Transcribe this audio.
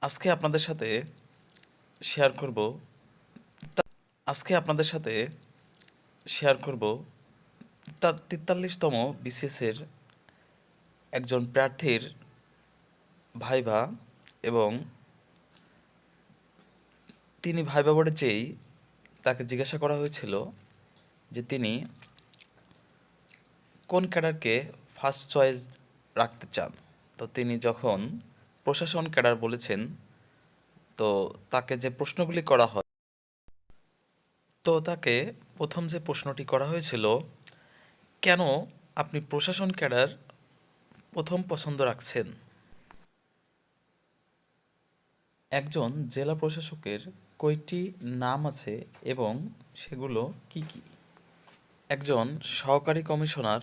আজকে আপনাদের সাথে শেয়ার করব আজকে আপনাদের সাথে শেয়ার করব 43তম বিসিএসের একজন প্রার্থীর ভাইভা এবং তিনি ভাইভা বোর্ডে যেই তাকে জিজ্ঞাসা করা হয়েছিল যে তিনি কোন ক্যাডারকে ফার্স্ট চয়েস রাখতে চান। তো তিনি যখন প্রশাসন ক্যাডার বলেছেন, তো তাকে যে প্রশ্নগুলি করা হয়, তো তাকে প্রথম যে প্রশ্নটি করা হয়েছিল, কেন আপনি প্রশাসন ক্যাডার প্রথম পছন্দ রাখছেন। একজন জেলা প্রশাসকের কয়টি নাম আছে এবং সেগুলো কি কি? একজন সহকারী কমিশনার